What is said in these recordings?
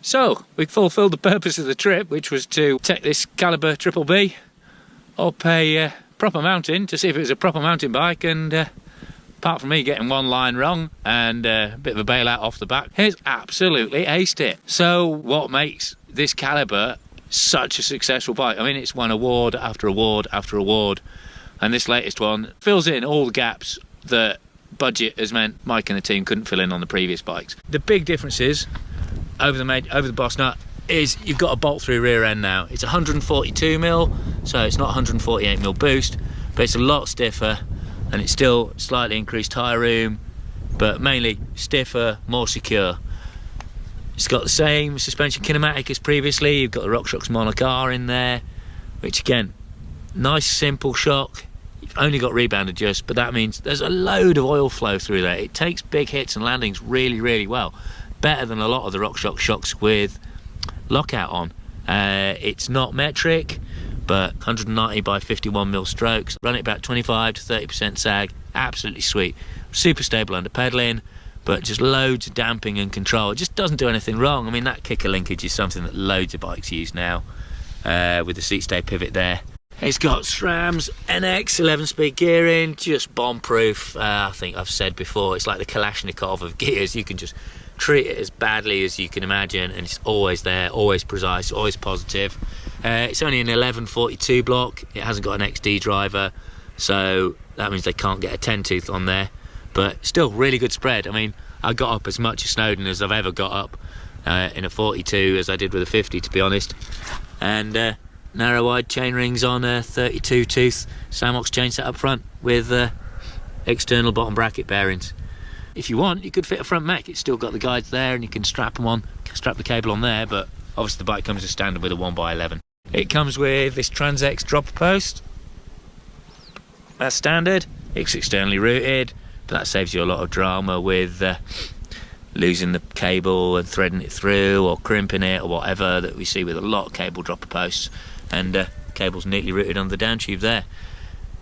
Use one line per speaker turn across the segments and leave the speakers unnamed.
So, we fulfilled the purpose of the trip, which was to take this Calibre BBB up a proper mountain to see if it was a proper mountain bike, and apart from me getting one line wrong and a bit of a bailout off the back, he's absolutely aced it. So what makes this Calibre such a successful bike? I mean, it's won award after award after award, and this latest one fills in all the gaps that budget has meant Mike and the team couldn't fill in on the previous bikes. The big difference is over the boss nut is you've got a bolt through rear end now. It's 142mm, so it's not 148mm boost, but it's a lot stiffer, and it's still slightly increased tyre room, but mainly stiffer, more secure. It's got the same suspension kinematic as previously. You've got the RockShox Monarch R in there, which again, nice simple shock. You've only got rebound adjust, but that means there's a load of oil flow through there. It takes big hits and landings really, really well. Better than a lot of the RockShox shocks with lockout on. It's not metric, but 190 by 51mm strokes. Run it about 25 to 30% sag. Absolutely sweet. Super stable under pedalling, but just loads of damping and control. It just doesn't do anything wrong. I mean, that kicker linkage is something that loads of bikes use now, with the seat stay pivot there. It's got SRAM's NX 11-speed gearing, just bomb-proof. I think I've said before, it's like the Kalashnikov of gears. You can just treat it as badly as you can imagine, and it's always there, always precise, always positive. It's only an 1142 block. It hasn't got an XD driver, so that means they can't get a 10-tooth on there, but still really good spread. I mean, I got up as much as Snowdon as I've ever got up in a 42 as I did with a 50, to be honest. And narrow wide chain rings on a 32 tooth Samox chain set up front with external bottom bracket bearings. If you want, you could fit a front mech. It's still got the guides there, and you can strap the cable on there, but obviously the bike comes as standard with a 1x11. It comes with this Transex dropper post. That's standard. It's externally routed, but that saves you a lot of drama with losing the cable and threading it through or crimping it or whatever that we see with a lot of cable dropper posts. And cable's neatly routed on the down tube there.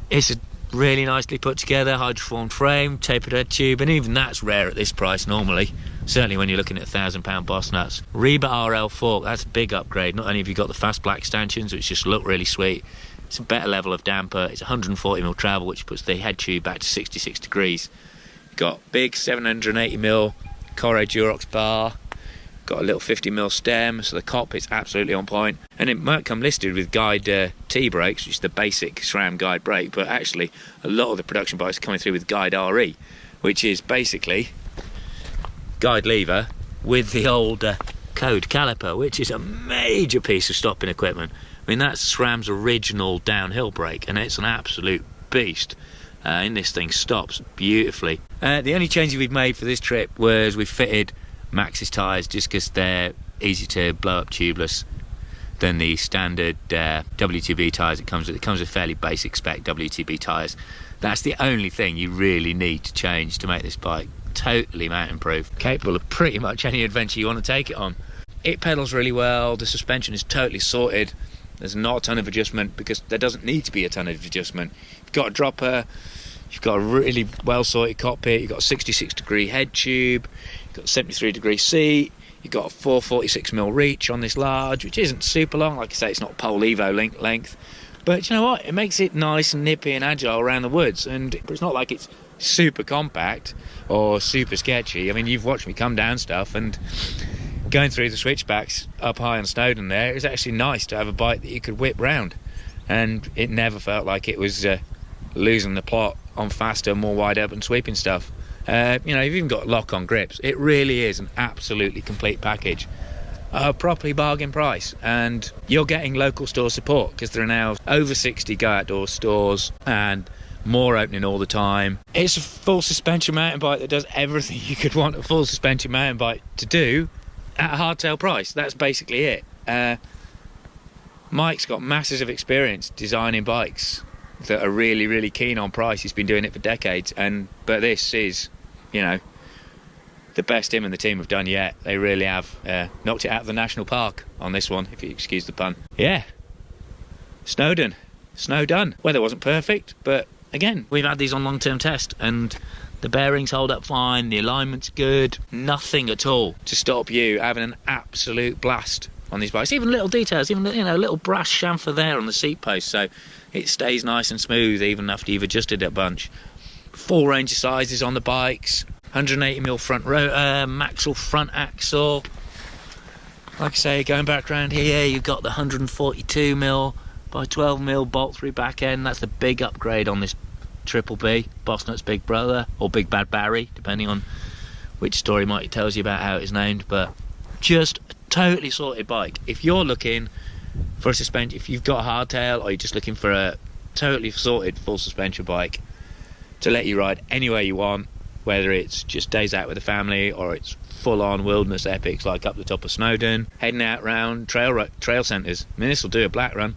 It's a really nicely put together hydroformed frame, tapered head tube, and even that's rare at this price normally, certainly when you're looking at £1,000 boss nuts. Reba RL fork, that's a big upgrade. Not only have you got the fast black stanchions, which just look really sweet, it's a better level of damper. It's 140mm travel, which puts the head tube back to 66 degrees. You've got big 780mm Corre Durox bar, got a little 50mm stem, so the cockpit's absolutely on point. And it might come listed with guide T brakes, which is the basic SRAM guide brake, but actually a lot of the production bikes are coming through with guide RE, which is basically guide lever with the old code caliper, which is a major piece of stopping equipment. I mean, that's SRAM's original downhill brake, and it's an absolute beast. And this thing stops beautifully. The only change we've made for this trip was we fitted Maxxis tyres, just because they're easy to blow up tubeless than the standard WTB tyres it comes with. It comes with fairly basic spec WTB tyres. That's the only thing you really need to change to make this bike totally mountain proof, capable of pretty much any adventure you want to take it on. It pedals really well, the suspension is totally sorted, there's not a ton of adjustment because there doesn't need to be a ton of adjustment. You've got a dropper, you've got a really well sorted cockpit, you've got a 66 degree head tube, you've got a 73 degree seat, you've got a 446mm reach on this large, which isn't super long. Like I say, it's not pole Evo length, but you know what, it makes it nice and nippy and agile around the woods. And it's not like it's super compact or super sketchy. I mean, you've watched me come down stuff, and going through the switchbacks up high on Snowdon there, it was actually nice to have a bike that you could whip round, and it never felt like it was losing the plot on faster, more wide open sweeping stuff. You know, you've even got lock-on grips. It really is an absolutely complete package, a properly bargain price, and you're getting local store support because there are now over 60 Go Outdoors stores and more opening all the time. It's a full suspension mountain bike that does everything you could want a full suspension mountain bike to do at a hardtail price. That's basically it. Mike's got masses of experience designing bikes that are really, really keen on price. He's been doing it for decades, but this is, you know, the best him and the team have done yet. They really have knocked it out of the national park on this one, if you excuse the pun. Yeah, Snowdon, snow done. Weather wasn't perfect, but again, we've had these on long-term test, and The bearings hold up fine, the alignment's good, nothing at all to stop you having an absolute blast on these bikes. Even little details, even, you know, a little brass chamfer there on the seat post, so it stays nice and smooth even after you've adjusted it a bunch. Full range of sizes on the bikes. 180mm front rotor, Maxwell front axle. Like I say, going back around here, you've got the 142mm by 12mm bolt through back end. That's the big upgrade on this Triple B, Boss Nut's big brother, or Big Bad Barry, depending on which story Mikey tells you about how it's named. But just a totally sorted bike. If you're looking for a suspension, if you've got a hardtail, or you're just looking for a totally sorted full suspension bike to let you ride anywhere you want, whether it's just days out with the family or it's full-on wilderness epics like up the top of Snowdon, heading out round trail centres. I mean, this will do a black run,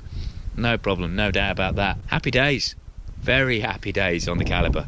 no problem, no doubt about that. Happy days, very happy days on the Calibre.